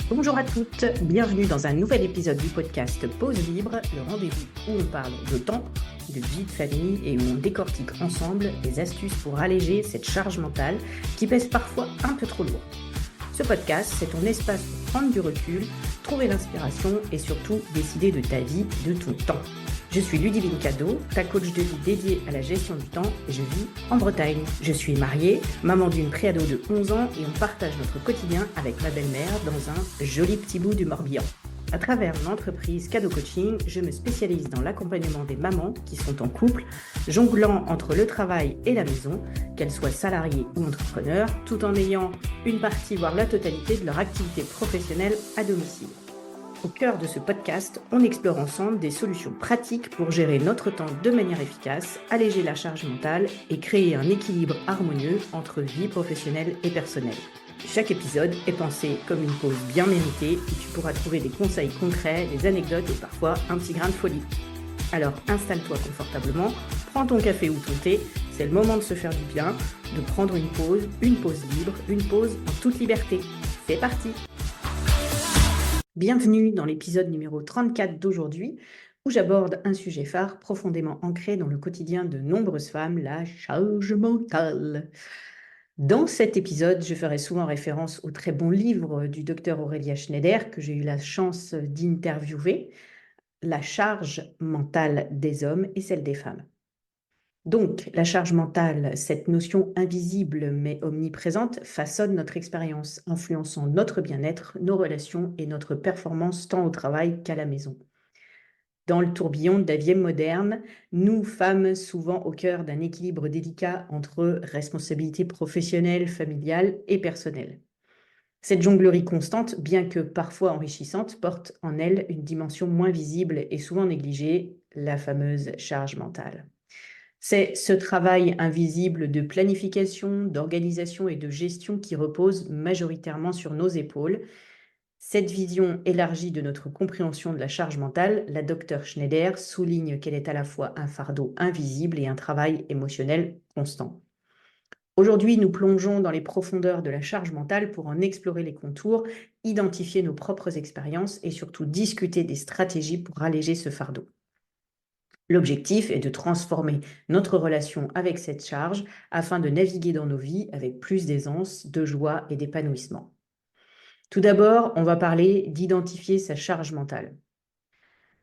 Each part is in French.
Bonjour à toutes, bienvenue dans un nouvel épisode du podcast Pause Libre, le rendez-vous où on parle de temps, de vie de famille et où on décortique ensemble des astuces pour alléger cette charge mentale qui pèse parfois un peu trop lourd. Ce podcast, c'est ton espace pour prendre du recul, trouver l'inspiration et surtout décider de ta vie, de ton temps. Je suis Ludivine Cadeau, ta coach de vie dédiée à la gestion du temps et je vis en Bretagne. Je suis mariée, maman d'une préado de 11 ans et on partage notre quotidien avec ma belle-mère dans un joli petit bout du Morbihan. À travers mon entreprise Cadeau Coaching, je me spécialise dans l'accompagnement des mamans qui sont en couple, jonglant entre le travail et la maison, qu'elles soient salariées ou entrepreneurs, tout en ayant une partie, voire la totalité de leur activité professionnelle à domicile. Au cœur de ce podcast, on explore ensemble des solutions pratiques pour gérer notre temps de manière efficace, alléger la charge mentale et créer un équilibre harmonieux entre vie professionnelle et personnelle. Chaque épisode est pensé comme une pause bien méritée où tu pourras trouver des conseils concrets, des anecdotes et parfois un petit grain de folie. Alors installe-toi confortablement, prends ton café ou ton thé, c'est le moment de se faire du bien, de prendre une pause libre, une pause en toute liberté. C'est parti! Bienvenue dans l'épisode numéro 34 d'aujourd'hui, où j'aborde un sujet phare profondément ancré dans le quotidien de nombreuses femmes, la charge mentale. Dans cet épisode, je ferai souvent référence au très bon livre du docteur Aurélia Schneider, que j'ai eu la chance d'interviewer, La charge mentale des hommes et celle des femmes. Donc, la charge mentale, cette notion invisible mais omniprésente, façonne notre expérience, influençant notre bien-être, nos relations et notre performance tant au travail qu'à la maison. Dans le tourbillon de la vie moderne, nous, femmes, souvent au cœur d'un équilibre délicat entre responsabilité professionnelle, familiale et personnelle. Cette jonglerie constante, bien que parfois enrichissante, porte en elle une dimension moins visible et souvent négligée, la fameuse charge mentale. C'est ce travail invisible de planification, d'organisation et de gestion qui repose majoritairement sur nos épaules. Cette vision élargie de notre compréhension de la charge mentale, la docteure Schneider souligne qu'elle est à la fois un fardeau invisible et un travail émotionnel constant. Aujourd'hui, nous plongeons dans les profondeurs de la charge mentale pour en explorer les contours, identifier nos propres expériences et surtout discuter des stratégies pour alléger ce fardeau. L'objectif est de transformer notre relation avec cette charge afin de naviguer dans nos vies avec plus d'aisance, de joie et d'épanouissement. Tout d'abord, on va parler d'identifier sa charge mentale.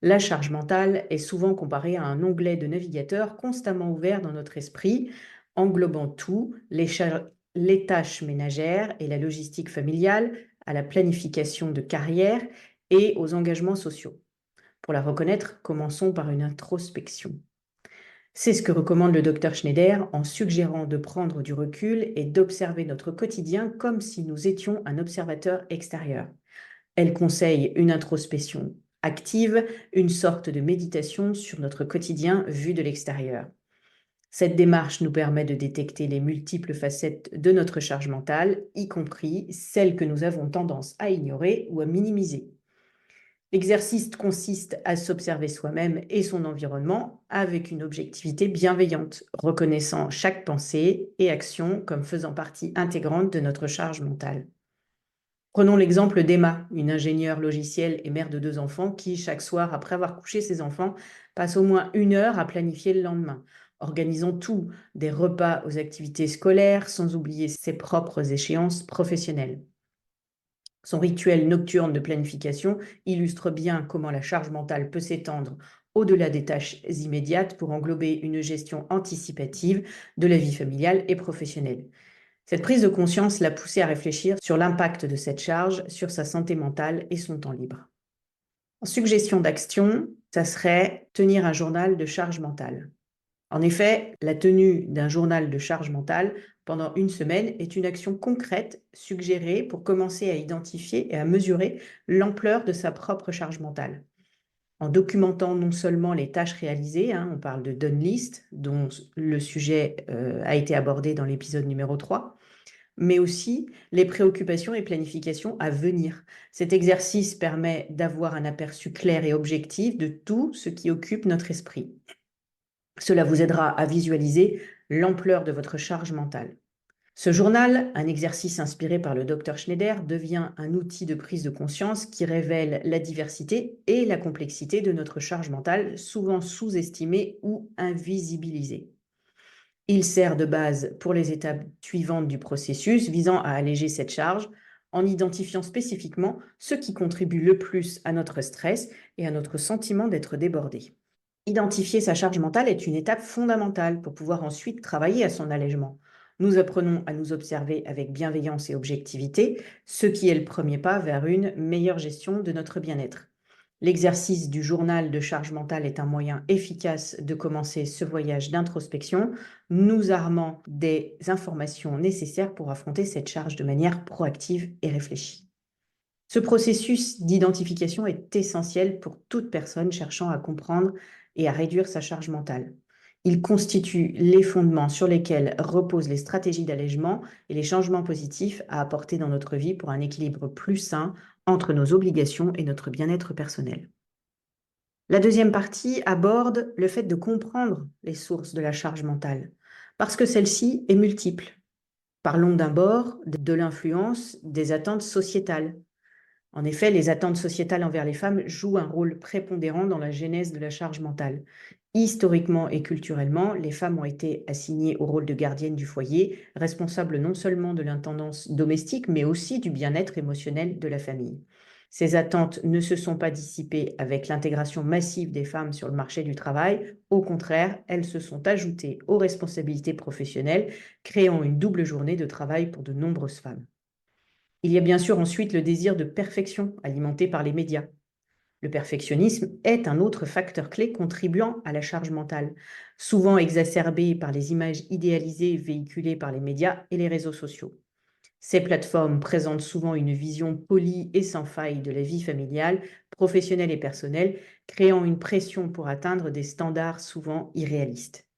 La charge mentale est souvent comparée à un onglet de navigateur constamment ouvert dans notre esprit, englobant tout, les tâches ménagères et la logistique familiale, à la planification de carrière et aux engagements sociaux. Pour la reconnaître, commençons par une introspection. C'est ce que recommande le docteur Schneider en suggérant de prendre du recul et d'observer notre quotidien comme si nous étions un observateur extérieur. Elle conseille une introspection active, une sorte de méditation sur notre quotidien vu de l'extérieur. Cette démarche nous permet de détecter les multiples facettes de notre charge mentale, y compris celles que nous avons tendance à ignorer ou à minimiser. L'exercice consiste à s'observer soi-même et son environnement avec une objectivité bienveillante, reconnaissant chaque pensée et action comme faisant partie intégrante de notre charge mentale. Prenons l'exemple d'Emma, une ingénieure logicielle et mère de 2 enfants qui, chaque soir après avoir couché ses enfants, passe au moins 1 heure à planifier le lendemain, organisant tout, des repas aux activités scolaires, sans oublier ses propres échéances professionnelles. Son rituel nocturne de planification illustre bien comment la charge mentale peut s'étendre au-delà des tâches immédiates pour englober une gestion anticipative de la vie familiale et professionnelle. Cette prise de conscience l'a poussée à réfléchir sur l'impact de cette charge sur sa santé mentale et son temps libre. En suggestion d'action, ça serait tenir un journal de charge mentale. En effet, la tenue d'un journal de charge mentale pendant 1 semaine est une action concrète suggérée pour commencer à identifier et à mesurer l'ampleur de sa propre charge mentale. En documentant non seulement les tâches réalisées, on parle de done list, dont le sujet a été abordé dans l'épisode numéro 3, mais aussi les préoccupations et planifications à venir. Cet exercice permet d'avoir un aperçu clair et objectif de tout ce qui occupe notre esprit. Cela vous aidera à visualiser l'ampleur de votre charge mentale. Ce journal, un exercice inspiré par le docteur Schneider, devient un outil de prise de conscience qui révèle la diversité et la complexité de notre charge mentale, souvent sous-estimée ou invisibilisée. Il sert de base pour les étapes suivantes du processus visant à alléger cette charge en identifiant spécifiquement ce qui contribue le plus à notre stress et à notre sentiment d'être débordé. Identifier sa charge mentale est une étape fondamentale pour pouvoir ensuite travailler à son allègement. Nous apprenons à nous observer avec bienveillance et objectivité, ce qui est le premier pas vers une meilleure gestion de notre bien-être. L'exercice du journal de charge mentale est un moyen efficace de commencer ce voyage d'introspection, nous armant des informations nécessaires pour affronter cette charge de manière proactive et réfléchie. Ce processus d'identification est essentiel pour toute personne cherchant à comprendre et à réduire sa charge mentale. Il constitue les fondements sur lesquels reposent les stratégies d'allègement et les changements positifs à apporter dans notre vie pour un équilibre plus sain entre nos obligations et notre bien-être personnel. La deuxième partie aborde le fait de comprendre les sources de la charge mentale, parce que celle-ci est multiple. Parlons d'abord de l'influence des attentes sociétales. En effet, les attentes sociétales envers les femmes jouent un rôle prépondérant dans la genèse de la charge mentale. Historiquement et culturellement, les femmes ont été assignées au rôle de gardienne du foyer, responsable non seulement de l'intendance domestique, mais aussi du bien-être émotionnel de la famille. Ces attentes ne se sont pas dissipées avec l'intégration massive des femmes sur le marché du travail. Au contraire, elles se sont ajoutées aux responsabilités professionnelles, créant une double journée de travail pour de nombreuses femmes. Il y a bien sûr ensuite le désir de perfection alimenté par les médias. Le perfectionnisme est un autre facteur clé contribuant à la charge mentale, souvent exacerbé par les images idéalisées véhiculées par les médias et les réseaux sociaux. Ces plateformes présentent souvent une vision polie et sans faille de la vie familiale, professionnelle et personnelle, créant une pression pour atteindre des standards souvent irréalistes.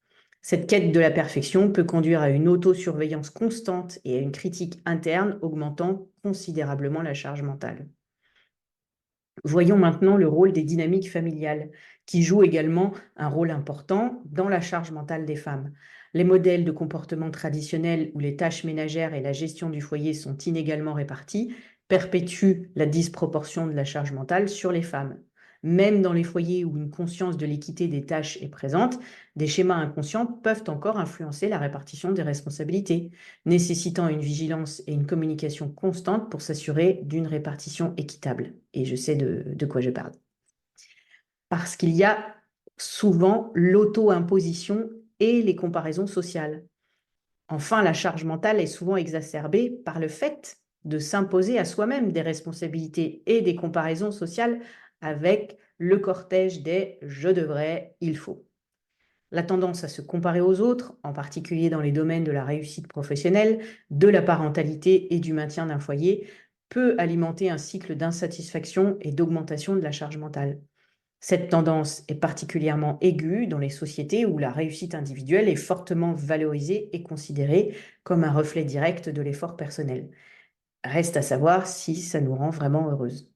Cette quête de la perfection peut conduire à une autosurveillance constante et à une critique interne, augmentant considérablement la charge mentale. Voyons maintenant le rôle des dynamiques familiales, qui jouent également un rôle important dans la charge mentale des femmes. Les modèles de comportement traditionnels où les tâches ménagères et la gestion du foyer sont inégalement répartis perpétuent la disproportion de la charge mentale sur les femmes. Même dans les foyers où une conscience de l'équité des tâches est présente, des schémas inconscients peuvent encore influencer la répartition des responsabilités, nécessitant une vigilance et une communication constante pour s'assurer d'une répartition équitable. Et je sais de quoi je parle. Parce qu'il y a souvent l'auto-imposition et les comparaisons sociales. Enfin, la charge mentale est souvent exacerbée par le fait de s'imposer à soi-même des responsabilités et des comparaisons sociales avec le cortège des « je devrais »,« il faut ». La tendance à se comparer aux autres, en particulier dans les domaines de la réussite professionnelle, de la parentalité et du maintien d'un foyer, peut alimenter un cycle d'insatisfaction et d'augmentation de la charge mentale. Cette tendance est particulièrement aiguë dans les sociétés où la réussite individuelle est fortement valorisée et considérée comme un reflet direct de l'effort personnel. Reste à savoir si ça nous rend vraiment heureuses.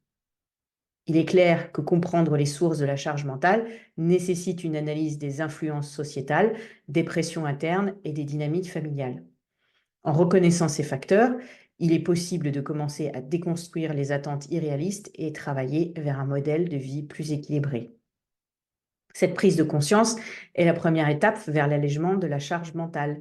Il est clair que comprendre les sources de la charge mentale nécessite une analyse des influences sociétales, des pressions internes et des dynamiques familiales. En reconnaissant ces facteurs, il est possible de commencer à déconstruire les attentes irréalistes et travailler vers un modèle de vie plus équilibré. Cette prise de conscience est la première étape vers l'allègement de la charge mentale,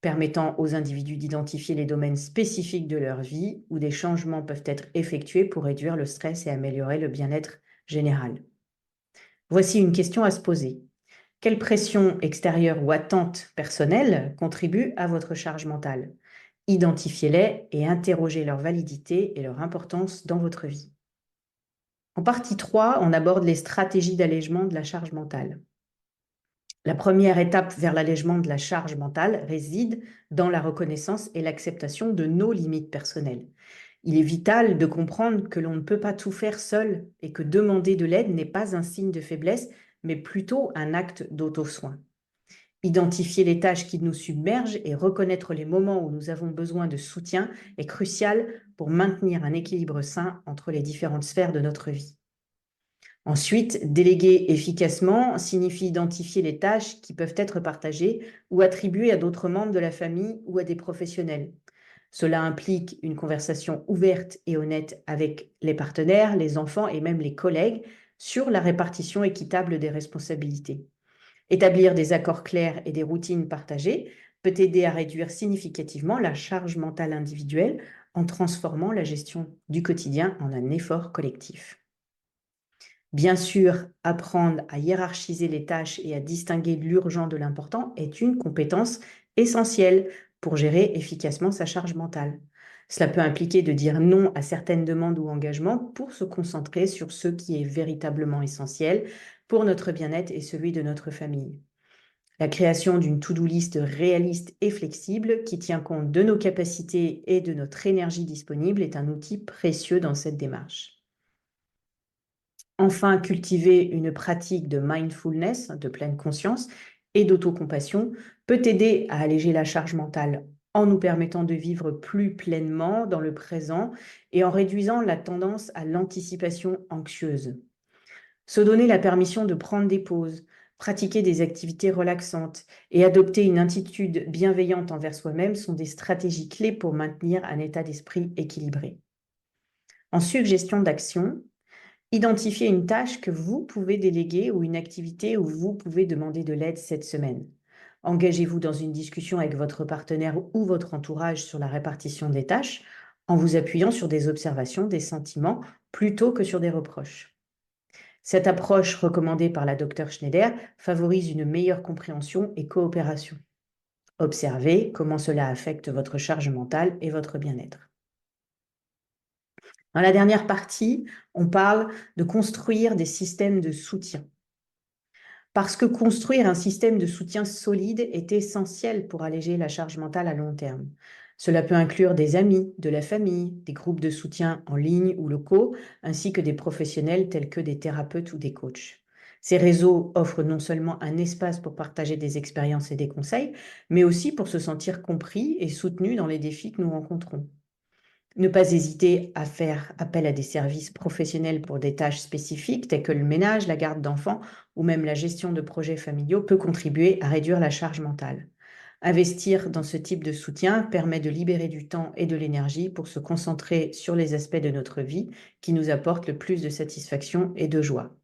permettant aux individus d'identifier les domaines spécifiques de leur vie où des changements peuvent être effectués pour réduire le stress et améliorer le bien-être général. Voici une question à se poser. Quelle pression extérieure ou attente personnelle contribue à votre charge mentale? Identifiez-les et interrogez leur validité et leur importance dans votre vie. En partie 3, on aborde les stratégies d'allègement de la charge mentale. La première étape vers l'allègement de la charge mentale réside dans la reconnaissance et l'acceptation de nos limites personnelles. Il est vital de comprendre que l'on ne peut pas tout faire seul et que demander de l'aide n'est pas un signe de faiblesse, mais plutôt un acte d'auto-soin. Identifier les tâches qui nous submergent et reconnaître les moments où nous avons besoin de soutien est crucial pour maintenir un équilibre sain entre les différentes sphères de notre vie. Ensuite, déléguer efficacement signifie identifier les tâches qui peuvent être partagées ou attribuées à d'autres membres de la famille ou à des professionnels. Cela implique une conversation ouverte et honnête avec les partenaires, les enfants et même les collègues sur la répartition équitable des responsabilités. Établir des accords clairs et des routines partagées peut aider à réduire significativement la charge mentale individuelle en transformant la gestion du quotidien en un effort collectif. Bien sûr, apprendre à hiérarchiser les tâches et à distinguer l'urgent de l'important est une compétence essentielle pour gérer efficacement sa charge mentale. Cela peut impliquer de dire non à certaines demandes ou engagements pour se concentrer sur ce qui est véritablement essentiel pour notre bien-être et celui de notre famille. La création d'une to-do list réaliste et flexible qui tient compte de nos capacités et de notre énergie disponible est un outil précieux dans cette démarche. Enfin, cultiver une pratique de mindfulness, de pleine conscience et d'autocompassion peut aider à alléger la charge mentale en nous permettant de vivre plus pleinement dans le présent et en réduisant la tendance à l'anticipation anxieuse. Se donner la permission de prendre des pauses, pratiquer des activités relaxantes et adopter une attitude bienveillante envers soi-même sont des stratégies clés pour maintenir un état d'esprit équilibré. En suggestion d'action, identifiez une tâche que vous pouvez déléguer ou une activité où vous pouvez demander de l'aide cette semaine. Engagez-vous dans une discussion avec votre partenaire ou votre entourage sur la répartition des tâches en vous appuyant sur des observations, des sentiments, plutôt que sur des reproches. Cette approche recommandée par la Dr Schneider favorise une meilleure compréhension et coopération. Observez comment cela affecte votre charge mentale et votre bien-être. Dans la dernière partie, on parle de construire des systèmes de soutien. Parce que construire un système de soutien solide est essentiel pour alléger la charge mentale à long terme. Cela peut inclure des amis, de la famille, des groupes de soutien en ligne ou locaux, ainsi que des professionnels tels que des thérapeutes ou des coachs. Ces réseaux offrent non seulement un espace pour partager des expériences et des conseils, mais aussi pour se sentir compris et soutenu dans les défis que nous rencontrons. Ne pas hésiter à faire appel à des services professionnels pour des tâches spécifiques telles que le ménage, la garde d'enfants ou même la gestion de projets familiaux peut contribuer à réduire la charge mentale. Investir dans ce type de soutien permet de libérer du temps et de l'énergie pour se concentrer sur les aspects de notre vie qui nous apportent le plus de satisfaction et de joie.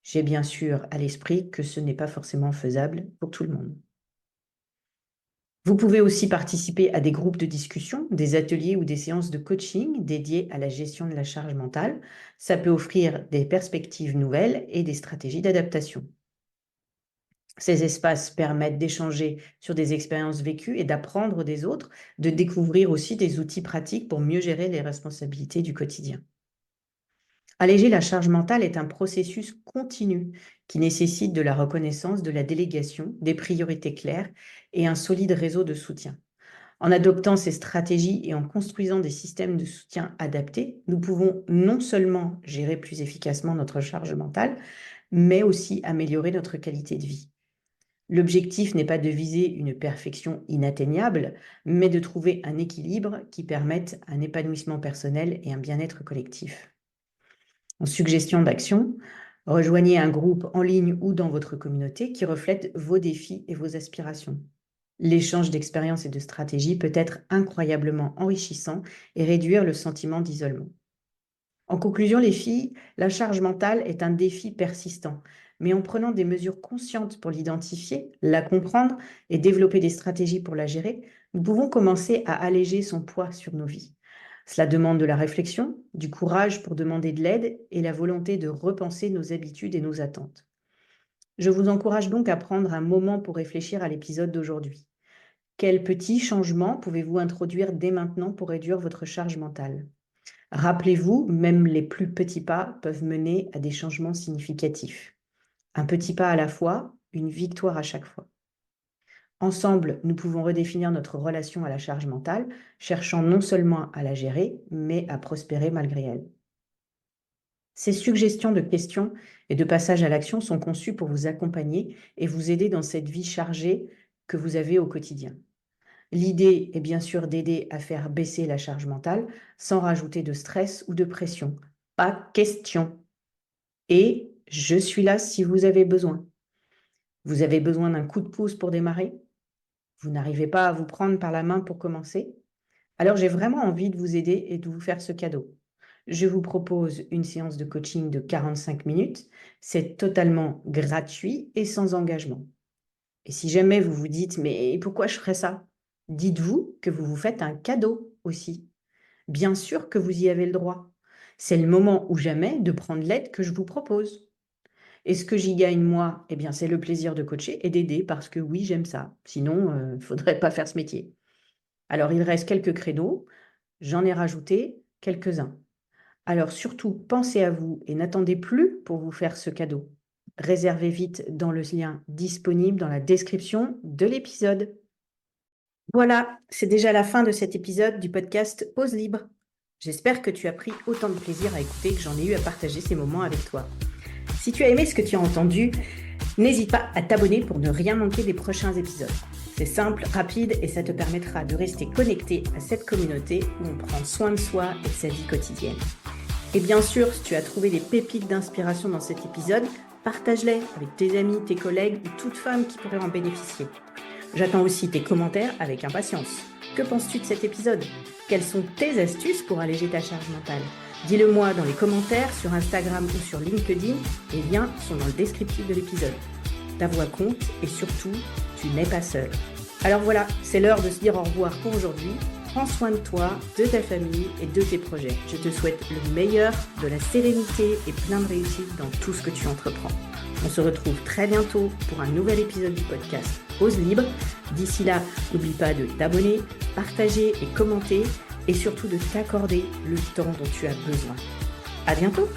J'ai bien sûr à l'esprit que ce n'est pas forcément faisable pour tout le monde. Vous pouvez aussi participer à des groupes de discussion, des ateliers ou des séances de coaching dédiées à la gestion de la charge mentale. Ça peut offrir des perspectives nouvelles et des stratégies d'adaptation. Ces espaces permettent d'échanger sur des expériences vécues et d'apprendre des autres, de découvrir aussi des outils pratiques pour mieux gérer les responsabilités du quotidien. Alléger la charge mentale est un processus continu qui nécessite de la reconnaissance, de la délégation, des priorités claires et un solide réseau de soutien. En adoptant ces stratégies et en construisant des systèmes de soutien adaptés, nous pouvons non seulement gérer plus efficacement notre charge mentale, mais aussi améliorer notre qualité de vie. L'objectif n'est pas de viser une perfection inatteignable, mais de trouver un équilibre qui permette un épanouissement personnel et un bien-être collectif. En suggestion d'action, rejoignez un groupe en ligne ou dans votre communauté qui reflète vos défis et vos aspirations. L'échange d'expériences et de stratégies peut être incroyablement enrichissant et réduire le sentiment d'isolement. En conclusion, les filles, la charge mentale est un défi persistant, mais en prenant des mesures conscientes pour l'identifier, la comprendre et développer des stratégies pour la gérer, nous pouvons commencer à alléger son poids sur nos vies. Cela demande de la réflexion, du courage pour demander de l'aide et la volonté de repenser nos habitudes et nos attentes. Je vous encourage donc à prendre un moment pour réfléchir à l'épisode d'aujourd'hui. Quels petits changements pouvez-vous introduire dès maintenant pour réduire votre charge mentale? Rappelez-vous, même les plus petits pas peuvent mener à des changements significatifs. Un petit pas à la fois, une victoire à chaque fois. Ensemble, nous pouvons redéfinir notre relation à la charge mentale, cherchant non seulement à la gérer, mais à prospérer malgré elle. Ces suggestions de questions et de passage à l'action sont conçues pour vous accompagner et vous aider dans cette vie chargée que vous avez au quotidien. L'idée est bien sûr d'aider à faire baisser la charge mentale sans rajouter de stress ou de pression. Pas question. et je suis là si vous avez besoin. Vous avez besoin d'un coup de pouce pour démarrer? Vous n'arrivez pas à vous prendre par la main pour commencer? Alors j'ai vraiment envie de vous aider et de vous faire ce cadeau. Je vous propose une séance de coaching de 45 minutes. C'est totalement gratuit et sans engagement. Et si jamais vous vous dites, mais pourquoi je ferais ça? Dites-vous que vous vous faites un cadeau aussi. Bien sûr que vous y avez le droit. C'est le moment ou jamais de prendre l'aide que je vous propose. Et ce que j'y gagne, moi, eh bien, c'est le plaisir de coacher et d'aider parce que oui, j'aime ça. Sinon, il ne faudrait pas faire ce métier. Alors, il reste quelques créneaux. J'en ai rajouté quelques-uns. Alors, surtout, pensez à vous et n'attendez plus pour vous faire ce cadeau. Réservez vite dans le lien disponible dans la description de l'épisode. Voilà, c'est déjà la fin de cet épisode du podcast Pause Libre. J'espère que tu as pris autant de plaisir à écouter que j'en ai eu à partager ces moments avec toi. Si tu as aimé ce que tu as entendu, n'hésite pas à t'abonner pour ne rien manquer des prochains épisodes. C'est simple, rapide et ça te permettra de rester connecté à cette communauté où on prend soin de soi et de sa vie quotidienne. Et bien sûr, si tu as trouvé des pépites d'inspiration dans cet épisode, partage-les avec tes amis, tes collègues ou toute femme qui pourrait en bénéficier. J'attends aussi tes commentaires avec impatience. Que penses-tu de cet épisode? Quelles sont tes astuces pour alléger ta charge mentale? Dis-le-moi dans les commentaires sur Instagram ou sur LinkedIn. Les liens sont dans le descriptif de l'épisode. Ta voix compte et surtout, tu n'es pas seul. Alors voilà, c'est l'heure de se dire au revoir pour aujourd'hui. Prends soin de toi, de ta famille et de tes projets. Je te souhaite le meilleur, de la sérénité et plein de réussite dans tout ce que tu entreprends. On se retrouve très bientôt pour un nouvel épisode du podcast Pause Libre. D'ici là, n'oublie pas de t'abonner, partager et commenter et surtout de t'accorder le temps dont tu as besoin. À bientôt!